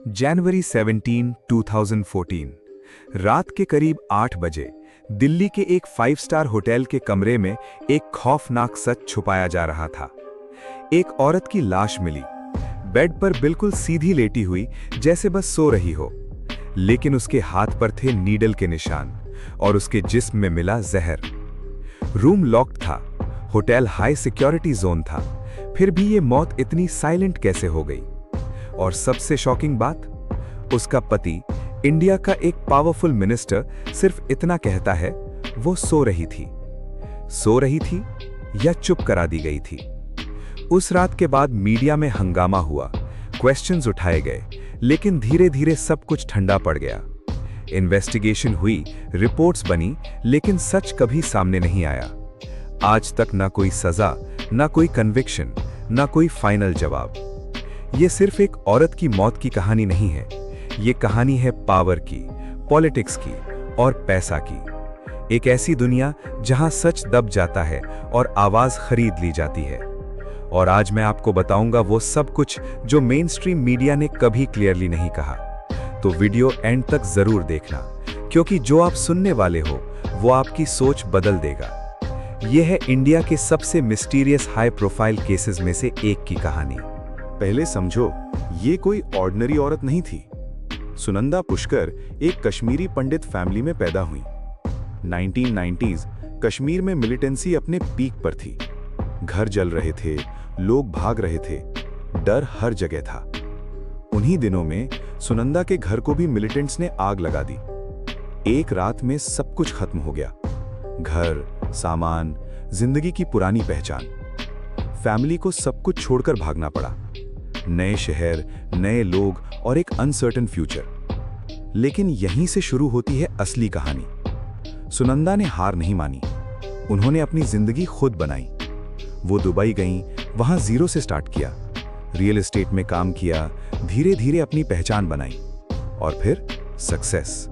जनवरी 17, 2014 रात के करीब 8 बजे दिल्ली के एक 5 स्टार होटल के कमरे में एक खौफनाक सच छुपाया जा रहा था। एक औरत की लाश मिली, बेड पर बिल्कुल सीधी लेटी हुई, जैसे बस सो रही हो, लेकिन उसके हाथ पर थे नीडल के निशान और उसके जिस्म में मिला जहर। रूम लॉक्ड था, होटल हाई सिक्योरिटी जोन था, फिर भी ये मौत इतनी साइलेंट कैसे हो गई? और सबसे शॉकिंग बात, उसका पति, इंडिया का एक पावरफुल मिनिस्टर, सिर्फ इतना कहता है, वो सो रही थी या चुप करा दी गई थी। उस रात के बाद मीडिया में हंगामा हुआ, क्वेश्चंस उठाए गए, लेकिन धीरे धीरे सब कुछ ठंडा पड़ गया। इन्वेस्टिगेशन हुई, रिपोर्ट्स बनी, लेकिन सच कभी सामने नहीं आया। आज तक ना कोई सजा, ना कोई कन्विक्शन, ना कोई फाइनल जवाब। ये सिर्फ एक औरत की मौत की कहानी नहीं है, ये कहानी है पावर की, पॉलिटिक्स की और पैसा की। एक ऐसी दुनिया जहां सच दब जाता है और आवाज खरीद ली जाती है। और आज मैं आपको बताऊंगा वो सब कुछ जो मेन स्ट्रीम मीडिया ने कभी क्लियरली नहीं कहा। तो वीडियो एंड तक जरूर देखना, क्योंकि जो आप सुनने वाले हो वो आपकी सोच बदल देगा। यह है इंडिया के सबसे मिस्टीरियस हाई प्रोफाइल केसेस में से एक की कहानी। पहले समझो, ये कोई ऑर्डिनरी औरत नहीं थी। सुनंदा पुष्कर एक कश्मीरी पंडित फैमिली में पैदा हुई। 1990s कश्मीर में मिलिटेंसी अपने पीक पर थी। घर जल रहे थे, लोग भाग रहे थे, डर हर जगह था। उन्हीं दिनों में सुनंदा के घर को भी मिलिटेंट्स ने आग लगा दी। एक रात में सब कुछ खत्म हो गया, घर, सामान, जिंदगी की पुरानी पहचान। फैमिली को सब कुछ छोड़कर भागना पड़ा। नए शहर, नए लोग और एक अनसर्टेन फ्यूचर। लेकिन यहीं से शुरू होती है असली कहानी। सुनंदा ने हार नहीं मानी, उन्होंने अपनी जिंदगी खुद बनाई। वो दुबई गईं, वहां जीरो से स्टार्ट किया, रियल एस्टेट में काम किया, धीरे धीरे अपनी पहचान बनाई और फिर सक्सेस।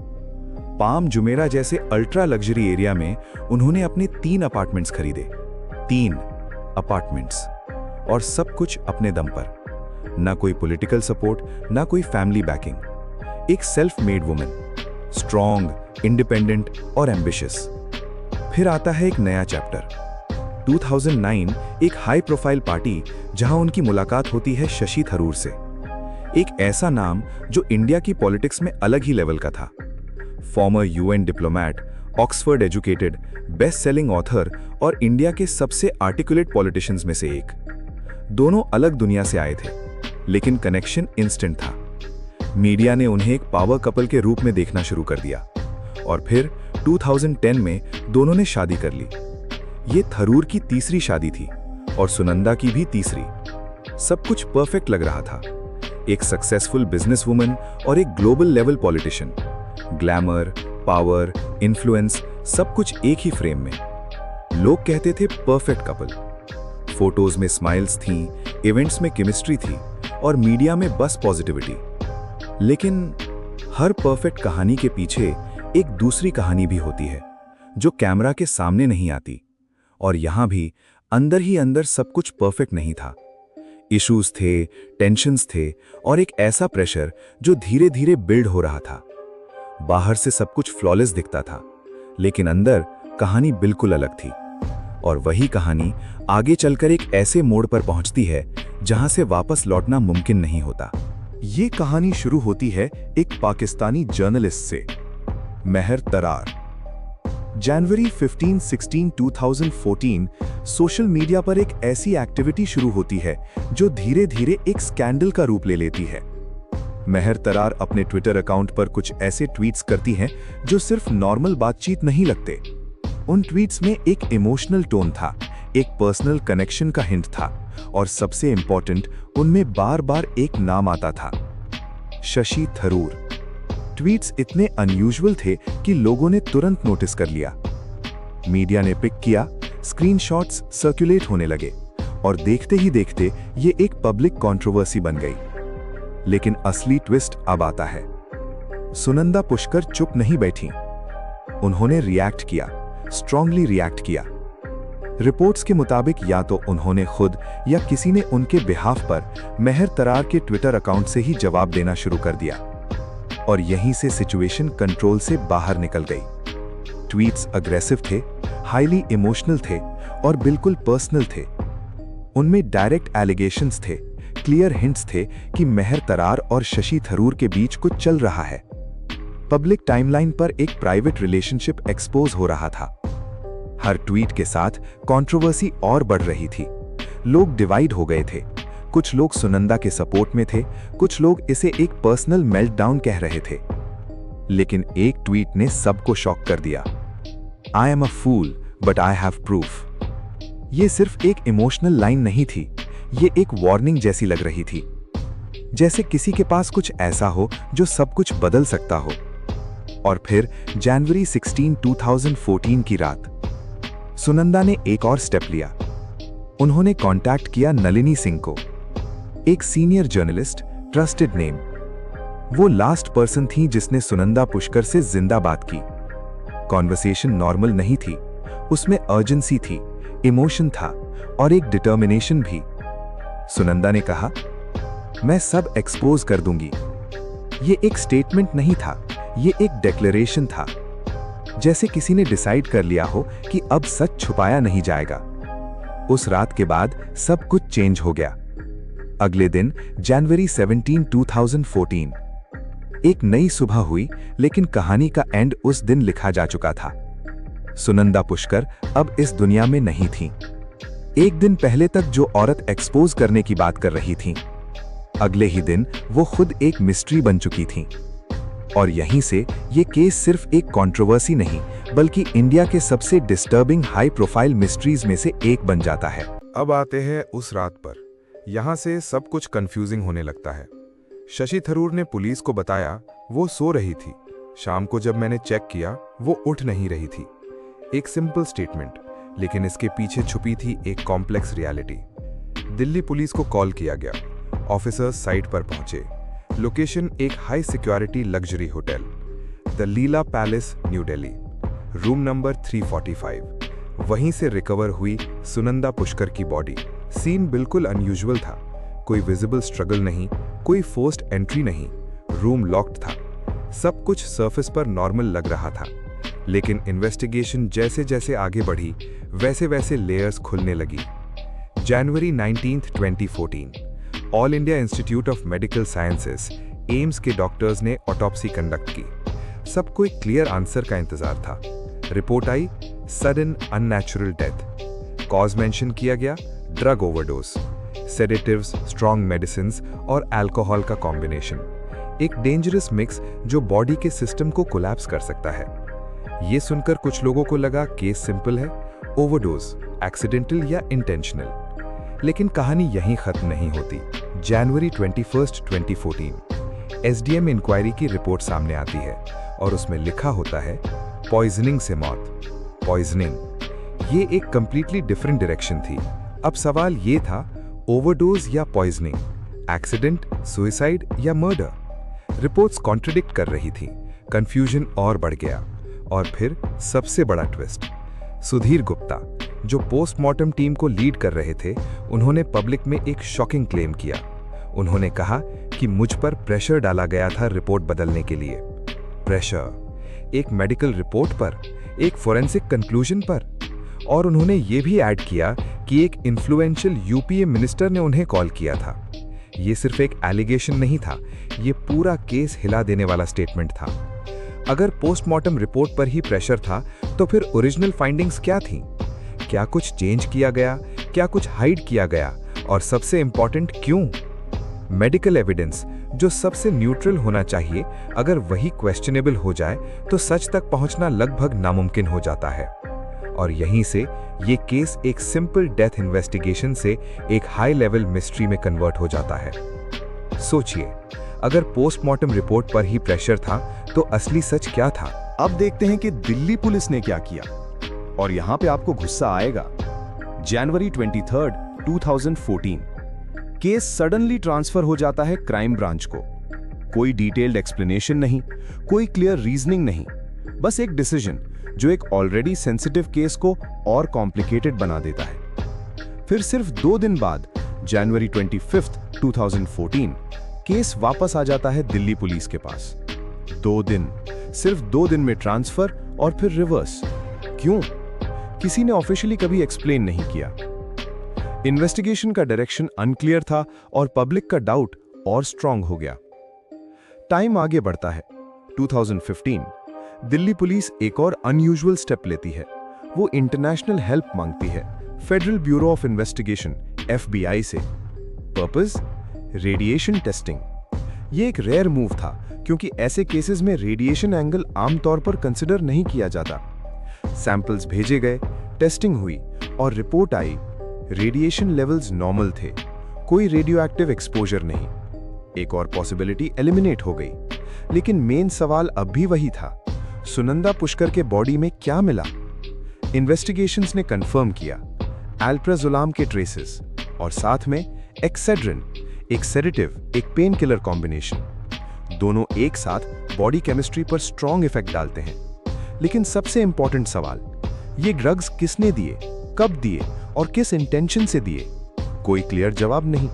पाम जुमेरा जैसे अल्ट्रा लग्जरी एरिया में उन्होंने अपने 3 अपार्टमेंट्स खरीदे। 3 अपार्टमेंट्स, और सब कुछ अपने दम पर। ना कोई पॉलिटिकल सपोर्ट, ना कोई फैमिली बैकिंग। एक self made women, strong, independent और एम्बिशियस। फिर आता है एक नया चैप्टर। 2009 एक हाई प्रोफाइल पार्टी जहां उनकी मुलाकात होती है शशि थरूर से। एक ऐसा नाम जो इंडिया की पॉलिटिक्स में अलग ही लेवल का था। Farmer UN diplomat, Oxford educated, best selling author और इंडिया के सबसे आर्टिकुलेट पॉलिटिशियंस में से एक। दोनों अलग दुनिया से आए थे, लेकिन कनेक्शन इंस्टेंट था। मीडिया ने उन्हें एक पावर कपल के रूप में देखना शुरू कर दिया और फिर 2010 में दोनों ने शादी कर ली। ये थरूर की तीसरी शादी थी और सुनंदा की भी तीसरी। सब कुछ परफेक्ट लग रहा था। एक सक्सेसफुल बिजनेसवुमन और एक global level politician. Glamour, power, influence, सब कुछ एक ही फ्रेम में। लोग कहते थे परफेक्ट कपल। फोटोज में स्माइल्स थीं, इवेंट्स में केमिस्ट्री थी और मीडिया में बस पॉजिटिविटी। लेकिन हर परफेक्ट कहानी के पीछे एक दूसरी कहानी भी होती है, जो कैमरा के सामने नहीं आती। और यहां भी अंदर ही अंदर सब कुछ परफेक्ट नहीं था। इश्यूज थे, टेंशन्स थे और एक ऐसा प्रेशर जो धीरे धीरे बिल्ड हो रहा था। बाहर से सब कुछ फ्लॉलेस दिखता था, लेकिन अंदर कहानी बिल्कुल अलग थी। और वही कहानी आगे चलकर एक ऐसे मोड़ पर पहुंचती है जहां से वापस लौटना मुमकिन नहीं होता। ये कहानी शुरू होती है एक पाकिस्तानी जर्नलिस्ट से, महर तरार। जनवरी 15-16, 2014 सोशल मीडिया पर एक ऐसी एक्टिविटी शुरू होती है जो धीरे धीरे एक स्कैंडल का रूप ले लेती है। महर तरार अपने ट्विटर अकाउंट पर कुछ ऐसे ट्वीट्स करती हैं जो सिर्फ नॉर्मल बातचीत नहीं लगते। उन ट्वीट्स में एक इमोशनल टोन था, एक पर्सनल कनेक्शन का हिंट था और सबसे इंपॉर्टेंट, उनमें बार बार एक नाम आता था, शशि थरूर। ट्वीट्स इतने अनयूजुअल थे कि लोगों ने तुरंत नोटिस कर लिया। मीडिया ने पिक किया, स्क्रीनशॉट्स सर्कुलेट होने लगे और देखते ही देखते ये एक पब्लिक कंट्रोवर्सी बन गई। लेकिन असली ट्विस्ट अब आता है। सुनंदा पुष्कर चुप नहीं बैठी, उन्होंने रिएक्ट किया, स्ट्रांगली रिएक्ट किया। रिपोर्ट्स के मुताबिक या तो उन्होंने खुद या किसी ने उनके बिहाफ पर मेहर तरार के ट्विटर अकाउंट से ही जवाब देना शुरू कर दिया और यहीं से सिचुएशन कंट्रोल से बाहर निकल गई। ट्वीट्स अग्रेसिव थे, हाईली इमोशनल थे और बिल्कुल पर्सनल थे। उनमें डायरेक्ट एलिगेशंस थे, क्लियर हिंट्स थे कि मेहर तरार और शशि थरूर के बीच कुछ चल रहा है। पब्लिक टाइमलाइन पर एक प्राइवेट रिलेशनशिप एक्सपोज हो रहा था। हर ट्वीट के साथ कंट्रोवर्सी और बढ़ रही थी। लोग डिवाइड हो गए थे। कुछ लोग सुनंदा के सपोर्ट में थे, कुछ लोग इसे एक पर्सनल मेल्टडाउन कह रहे थे। लेकिन एक ट्वीट ने सबको शॉक कर दिया। I am a fool but I have proof. ये सिर्फ एक इमोशनल लाइन नहीं थी, ये एक वार्निंग जैसी लग रही थी। जैसे किसी के पास कुछ ऐसा हो जो सब कुछ बदल सकता हो। और फिर जनवरी 16, 2014 की रात सुनंदा ने एक और स्टेप लिया। उन्होंने कांटेक्ट किया नलिनी सिंह को, एक सीनियर जर्नलिस्ट, ट्रस्टेड नेम। वो लास्ट पर्सन थी जिसने सुनंदा पुष्कर से जिंदा बात की। कॉन्वर्सेशन नॉर्मल नहीं थी, उसमें अर्जेंसी थी, इमोशन था और एक डिटर्मिनेशन भी। सुनंदा ने कहा, मैं सब एक्सपोज कर दूंगी। ये एक स्टेटमेंट नहीं था, ये एक डिक्लेरेशन था। जैसे किसी ने डिसाइड कर लिया हो कि अब सच छुपाया नहीं जाएगा। उस रात के बाद सब कुछ चेंज हो गया। अगले दिन जनवरी 17, 2014 एक नई सुबह हुई, लेकिन कहानी का एंड उस दिन लिखा जा चुका था। सुनंदा पुष्कर अब इस दुनिया में नहीं थी। एक दिन पहले तक जो औरत एक्सपोज करने की बात कर रही थी, अगले ही दिन वो खुद एक मिस्ट्री बन चुकी थी। और यहीं से ये केस सिर्फ एक कंट्रोवर्सी नहीं, बल्कि इंडिया के सबसे डिस्टर्बिंग हाई प्रोफाइल मिस्ट्रीज में से एक बन जाता है। अब आते हैं उस रात पर। यहां से सब कुछ कंफ्यूजिंग होने लगता है। शशि थरूर ने पुलिस को बताया वो सो रही थी। शाम को जब मैंने चेक किया वो उठ नहीं रही थी। एक सिंपल स्टेटमेंट, लेकिन इसके पीछे छुपी थी एक कॉम्प्लेक्स रियलिटी। दिल्ली पुलिस को कॉल किया गया। ऑफिसर्स साइट पर पहुंचे। लोकेशन एक high security luxury hotel, the Leela palace, new Delhi. Room number 345। वहीं से रिकवर हुई सुनंदा पुष्कर की बॉडी। सीन बिल्कुल अनयूजुअल था। कोई विजिबल स्ट्रगल नहीं, कोई फोर्स्ड एंट्री नहीं। रूम लॉक्ड था। सब कुछ सरफेस पर नॉर्मल लग रहा था, लेकिन इन्वेस्टिगेशन जैसे जैसे आगे बढ़ी, वैसे वैसे लेयर्स खुलने लगी। जनवरी 19, 2014 All India Institute of Medical Sciences, AIIMS के डॉक्टर्स ने ऑटोप्सी कंडक्ट की। सबको एक क्लियर आंसर का इंतजार था। रिपोर्ट आई, sudden unnatural death. Cause mention किया गया, drug overdose, sedatives, strong medicines और अल्कोहल का कॉम्बिनेशन। एक डेंजरस मिक्स जो बॉडी के सिस्टम को कोलैप्स कर सकता है। ये सुनकर कुछ लोगों को लगा केस सिंपल है, ओवरडोज, एक्सीडेंटल या इंटेंशनल। लेकिन कहानी यहीं खत्म नहीं होती। जनवरी 21, 2014 एसडीएम इंक्वायरी की रिपोर्ट सामने आती है और उसमें लिखा होता है, पॉइजनिंग से मौत। पॉइजनिंग, ये एक कंप्लीटली डिफरेंट डायरेक्शन थी। अब सवाल ये था, ओवरडोज या पॉइजनिंग, एक्सीडेंट, सुसाइड या मर्डर। रिपोर्ट्स कॉन्ट्रडिक्ट कर रही थी। कंफ्यूजन और बढ़ गया। और फिर सबसे बड़ा ट्विस्ट, सुधीर गुप्ता, जो पोस्टमार्टम टीम को लीड कर रहे थे, उन्होंने पब्लिक में एक शॉकिंग क्लेम किया। उन्होंने कहा कि मुझ पर प्रेशर डाला गया था रिपोर्ट बदलने के लिए। प्रेशर, एक मेडिकल रिपोर्ट पर, एक फोरेंसिक कंक्लूजन पर। और उन्होंने ये भी ऐड किया कि एक इन्फ्लुएंशियल यूपीए मिनिस्टर ने उन्हें कॉल किया था। ये सिर्फ एक एलिगेशन नहीं था, ये पूरा केस हिला देने वाला स्टेटमेंट था। अगर पोस्टमार्टम रिपोर्ट पर ही प्रेशर था, तो फिर ओरिजिनल फाइंडिंग्स क्या थीं? क्या कुछ चेंज किया गया? क्या कुछ हाइड किया गया? और सबसे इंपॉर्टेंट, क्यों? मेडिकल एविडेंस, जो सबसे न्यूट्रल होना चाहिए, अगर वही क्वेश्चनेबल हो जाए तो सच तक पहुंचना लगभग नामुमकिन हो जाता है। और यहीं से ये केस एक सिंपल डेथ इन्वेस्टिगेशन से एक हाई लेवल मिस्ट्री में कन्वर्ट हो जाता है। सोचिए, अगर पोस्टमार्टम रिपोर्ट पर ही प्रेशर था, तो असली सच क्या था? अब देखते हैं कि दिल्ली पुलिस ने क्या किया, और यहां पे आपको गुस्सा आएगा। जनवरी 23, 2014 केस सडनली ट्रांसफर हो जाता है क्राइम ब्रांच को। कोई डिटेल्ड एक्सप्लेनेशन नहीं, कोई क्लियर रीजनिंग नहीं, बस एक डिसीजन जो एक ऑलरेडी सेंसिटिव केस को और कॉम्प्लिकेटेड बना देता है। फिर सिर्फ 2 दिन बाद जनवरी 25, 2014 केस वापस आ जाता है दिल्ली पुलिस के पास। 2 दिन, सिर्फ 2 दिन में ट्रांसफर और फिर रिवर्स। क्यों? किसी ने ऑफिशियली कभी एक्सप्लेन नहीं किया। इन्वेस्टिगेशन का डायरेक्शन अनक्लियर था और पब्लिक का डाउट और स्ट्रांग हो गया। टाइम आगे बढ़ता है। 2015 दिल्ली पुलिस एक और अनयूजुअल स्टेप लेती है। वो इंटरनेशनल हेल्प मांगती है federal bureau of investigation FBI से। पर्पस? Radiation testing. ये एक रेयर मूव था क्योंकि ऐसे केसेस में रेडिएशन एंगल आमतौर पर कंसिडर नहीं किया जाता। सैंपल्स भेजे गए, टेस्टिंग हुई और रिपोर्ट आई। रेडिएशन लेवल्स नॉर्मल थे, कोई रेडियोएक्टिव एक्सपोजर नहीं। एक और पॉसिबिलिटी एलिमिनेट हो गई। लेकिन मेन सवाल अब भी वही था, सुनंदा पुष्कर के बॉडी में क्या मिला? इन्वेस्टिगेशंस ने कंफर्म किया, अल्प्राजोलाम के ट्रेसेस और साथ में एक्सेड्रिन, एक सेडेटिव, एक पेन किलर कॉम्बिनेशन। दोनों एक साथ बॉडी केमिस्ट्री पर स्ट्रॉन्ग इफेक्ट डालते हैं। लेकिन सबसे इंपॉर्टेंट सवाल, ये ड्रग्स किसने दिए, कब दिए और किस इंटेंशन से दिए? कोई क्लियर जवाब नहीं।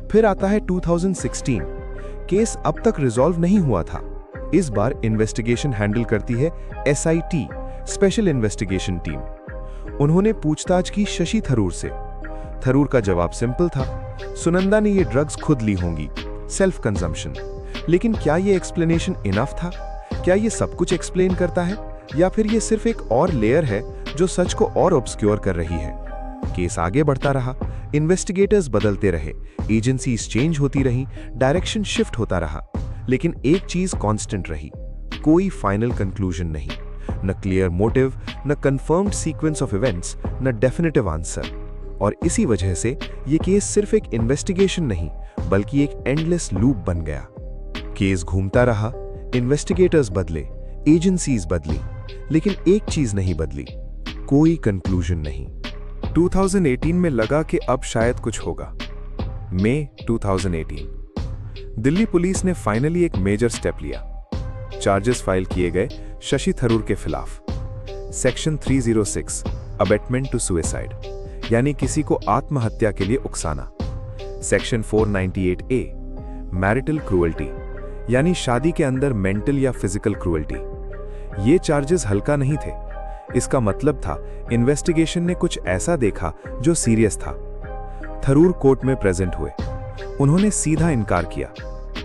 फिर आता है 2016। केस अब तक रिजॉल्व नहीं हुआ था। इस बार इन्वेस्टिगेशन हैंडल करती है SIT, स्पेशल इन्वेस्टिगेशन टीम। उन्होंने पूछताछ की शशि थरूर से। थरूर का जवाब सिंपल था, सुनंदा ने ये ड्रग्स खुद ली होंगी, सेल्फ कंजम्पशन। लेकिन क्या ये एक्सप्लेनेशन इनफ था? क्या ये सब कुछ एक्सप्लेन करता है या फिर ये सिर्फ एक और लेयर है जो सच को और ऑब्स्क्योर कर रही है? केस आगे बढ़ता रहा, इन्वेस्टिगेटर्स बदलते रहे, एजेंसीज चेंज होती रही, डायरेक्शन शिफ्ट होता रहा। लेकिन एक चीज कांस्टेंट रही, कोई फाइनल कंक्लूजन नहीं। न क्लियर मोटिव, न कंफर्म्ड सीक्वेंस ऑफ इवेंट्स, न डेफिनेटिव आंसर। और इसी वजह से ये केस सिर्फ एक इन्वेस्टिगेशन नहीं बल्कि एक एंडलेस लूप बन गया। केस घूमता रहा, इन्वेस्टिगेटर्स बदले, एजेंसीज बदली, लेकिन एक चीज नहीं बदली, कोई कंक्लूजन नहीं। 2018 में लगा कि अब शायद कुछ होगा। मई 2018 दिल्ली पुलिस ने फाइनली एक मेजर स्टेप लिया। चार्जेस फाइल किए गए शशि थरूर के खिलाफ। सेक्शन 306 अबेटमेंट टू सुसाइड, यानी किसी को आत्महत्या के लिए उकसाना। सेक्शन 498A मैरिटल क्रूअल्टी, यानी शादी के अंदर मेंटल या फिजिकल क्रूअल्टी। ये चार्जेस हल्का नहीं थे। इसका मतलब था इन्वेस्टिगेशन ने कुछ ऐसा देखा जो सीरियस था। थरूर कोर्ट में प्रेजेंट हुए। उन्होंने सीधा इनकार किया,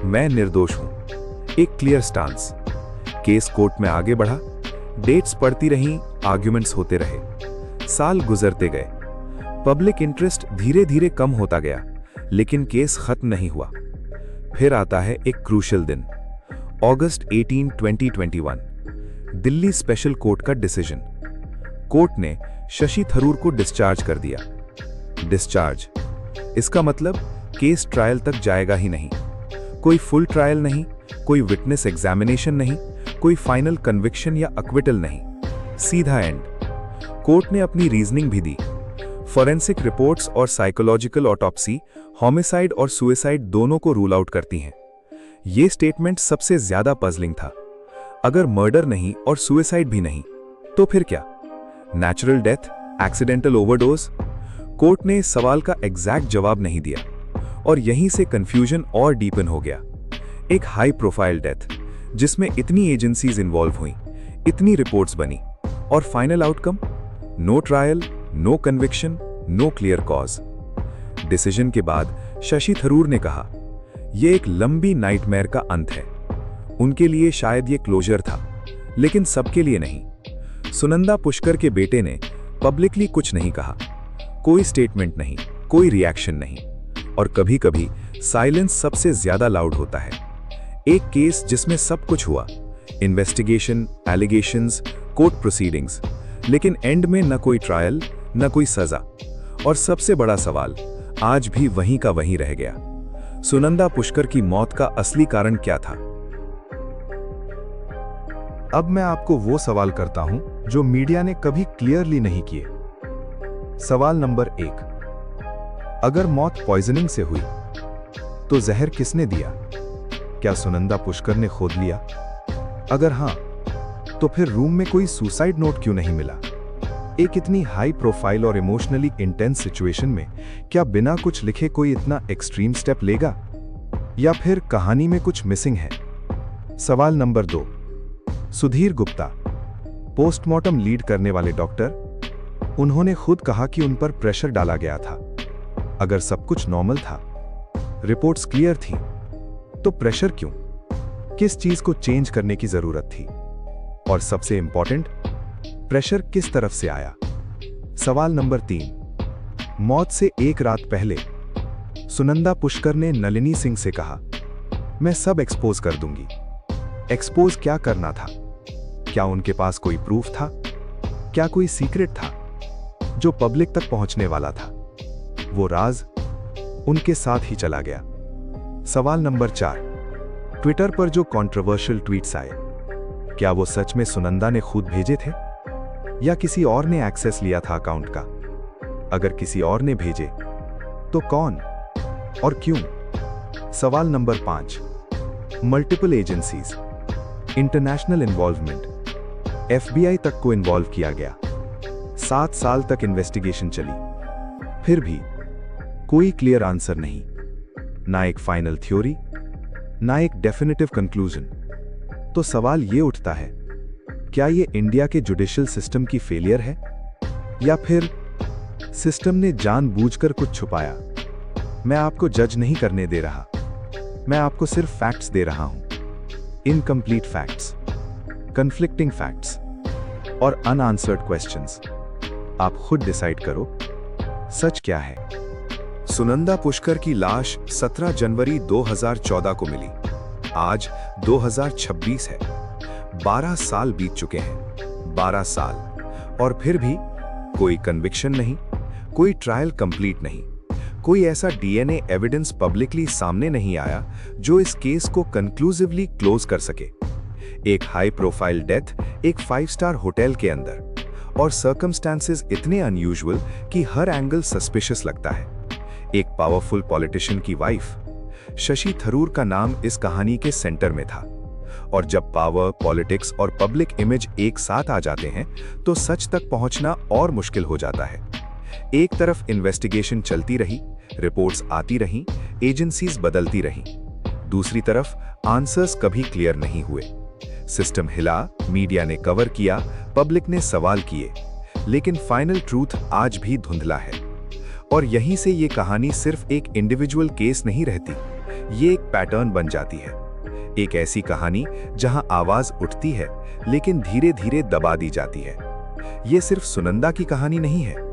मैं निर्दोष हूं। एक क्लियर स्टांस। केस कोर्ट में आगे बढ़ा, डेट्स पड़ती रहीं, आर्ग्यूमेंट्स होते रहे। साल गुजरते गए, पब्लिक इंटरेस्ट धीरे धीरे कम होता गया, लेकिन केस खत्म नहीं हुआ। फिर आता है एक क्रूशियल दिन, अगस्त 18, 2021, दिल्ली स्पेशल कोर्ट का डिसीजन। कोर्ट ने शशि थरूर को डिस्चार्ज कर दिया। डिस्चार्ज, इसका मतलब केस ट्रायल तक जाएगा ही नहीं। कोई फुल ट्रायल नहीं, कोई विटनेस एग्जामिनेशन नहीं, कोई फाइनल कन्विक्शन या अक्विटल नहीं, सीधा एंड। कोर्ट ने अपनी रीजनिंग भी दी। फॉरेंसिक रिपोर्ट्स और साइकोलॉजिकल ऑटोप्सी होमिसाइड और सुसाइड दोनों को रूल आउट करती हैं। ये स्टेटमेंट सबसे ज्यादा पजलिंग था। अगर मर्डर नहीं और सुसाइड भी नहीं, तो फिर क्या? Natural death, accidental overdose? Court ने इस सवाल का एग्जैक्ट जवाब नहीं दिया और यहीं से कंफ्यूजन और डीपन हो गया। एक हाई प्रोफाइल डेथ जिसमें इतनी एजेंसीज इन्वॉल्व हुई, इतनी रिपोर्ट्स बनी, और final outcome? No trial, no conviction, no clear cause. Decision के बाद शशि थरूर ने कहा, यह एक लंबी नाइटमेयर का अंत है। उनके लिए शायद ये क्लोजर था, लेकिन सबके लिए नहीं। सुनंदा पुष्कर के बेटे ने पब्लिकली कुछ नहीं कहा, कोई स्टेटमेंट नहीं, कोई रिएक्शन नहीं। और कभी-कभी साइलेंस सबसे ज्यादा लाउड होता है। एक केस जिसमें सब कुछ हुआ, इन्वेस्टिगेशन, एलिगेशंस, कोर्ट प्रोसीडिंग्स, लेकिन एंड में न कोई ट्रायल, न कोई सजा। और सबसे बड़ा सवाल आज भी वहीं का वहीं रह गया, सुनंदा पुष्कर की मौत का असली कारण क्या था? अब मैं आपको वो सवाल करता हूं जो मीडिया ने कभी क्लियरली नहीं किए। सवाल नंबर 1, अगर मौत पॉइजनिंग से हुई तो जहर किसने दिया? क्या सुनंदा पुष्कर ने खोद लिया? अगर हां, तो फिर रूम में कोई सुसाइड नोट क्यों नहीं मिला? एक इतनी हाई प्रोफाइल और इमोशनली इंटेंस सिचुएशन में क्या बिना कुछ लिखे कोई इतना एक्सट्रीम स्टेप लेगा? या फिर कहानी में कुछ मिसिंग है? सवाल number 2, Sudhir Gupta, postmortem lead करने वाले डॉक्टर। उन्होंने खुद कहा कि उन पर प्रेशर डाला गया था। अगर सब कुछ नॉर्मल था, रिपोर्ट्स क्लियर थी, तो प्रेशर क्यों? किस चीज को चेंज करने की जरूरत थी? और सबसे इंपॉर्टेंट, प्रेशर किस तरफ से आया? सवाल नंबर 3, मौत से एक रात पहले सुनंदा पुष्कर ने नलिनी सिंह से कहा, मैं सब एक्सपोज कर दूंगी। एक्सपोज क्या करना था? क्या उनके पास कोई प्रूफ था? क्या कोई सीक्रेट था जो पब्लिक तक पहुंचने वाला था? वो राज उनके साथ ही चला गया। सवाल नंबर 4, ट्विटर पर जो कंट्रोवर्शियल ट्वीट्स आए, क्या वो सच में सुनंदा ने खुद भेजे थे या किसी और ने एक्सेस लिया था अकाउंट का? अगर किसी और ने भेजे तो कौन और क्यों? सवाल number 5, multiple agencies, international involvement, FBI तक को इन्वॉल्व किया गया। 7 साल तक इन्वेस्टिगेशन चली, फिर भी कोई क्लियर आंसर नहीं, ना एक फाइनल थ्योरी, ना एक डेफिनेटिव कंक्लूजन। तो सवाल ये उठता है, क्या ये इंडिया के जुडिशियल सिस्टम की फेलियर है या फिर सिस्टम ने जानबूझकर कुछ छुपाया? मैं आपको जज नहीं करने दे रहा, मैं आपको सिर्फ फैक्ट्स दे रहा हूं। इनकम्प्लीट फैक्ट्स, कन्फ्लिक्टिंग फैक्ट्स और अनआंसर्ड क्वेश्चंस। आप खुद डिसाइड करो, सच क्या है? सुनंदा पुष्कर की लाश 17 जनवरी 2014 को मिली। आज 2026 है। 12 साल बीत चुके हैं। 12 साल, और फिर भी कोई कन्विक्शन नहीं, कोई ट्रायल कंप्लीट नहीं, कोई ऐसा डीएनए एविडेंस पब्लिकली सामने नहीं आया जो इस केस को कंक्लूसिवली क्लोज कर सके। एक हाई प्रोफाइल डेथ एक 5 स्टार होटल के अंदर, और सर्कमस्टेंसेस इतने अनयूजुअल कि हर एंगल सस्पिशियस लगता है। एक पावरफुल पॉलिटिशियन की वाइफ, शशि थरूर का नाम इस कहानी के सेंटर में था। और जब पावर, पॉलिटिक्स और पब्लिक इमेज एक साथ आ जाते हैं तो सच तक पहुंचना और मुश्किल हो जाता है। एक तरफ इन्वेस्टिगेशन चलती रही, रिपोर्ट्स आती रहीं, एजेंसीज बदलती रहीं। दूसरी तरफ आंसर्स कभी क्लियर नहीं हुए। सिस्टम हिला, मीडिया ने कवर किया, पब्लिक ने सवाल किए, लेकिन फाइनल ट्रूथ आज भी धुंधला है। और यहीं से ये कहानी सिर्फ एक इंडिविजुअल केस नहीं रहती, ये एक पैटर्न बन जाती है। एक ऐसी कहानी जहां आवाज उठती है लेकिन धीरे धीरे दबा दी जाती है। ये सिर्फ सुनंदा की कहानी नहीं है,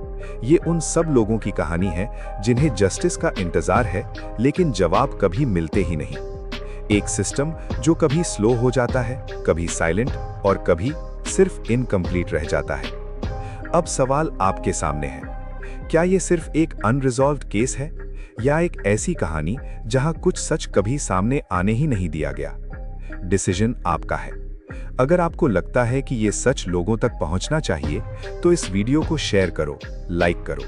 ये उन सब लोगों की कहानी है जिन्हें जस्टिस का इंतजार है लेकिन जवाब कभी मिलते ही नहीं। एक सिस्टम जो कभी स्लो हो जाता है, कभी साइलेंट और कभी सिर्फ इनकम्प्लीट रह जाता है। अब सवाल आपके सामने है, क्या ये सिर्फ एक अनरिजॉल्व्ड केस है या एक ऐसी कहानी जहां कुछ सच कभी सामने आने ही नहीं दिया गया? डिसीजन आपका है। अगर आपको लगता है कि ये सच लोगों तक पहुंचना चाहिए तो इस वीडियो को शेयर करो, लाइक करो,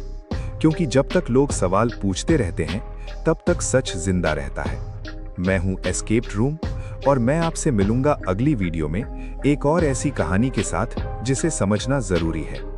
क्योंकि जब तक लोग सवाल पूछते रहते हैं तब तक सच जिंदा रहता है। मैं हूं एस्केप्ड रूम और मैं आपसे मिलूंगा अगली वीडियो में एक और ऐसी कहानी के साथ जिसे समझना जरूरी है।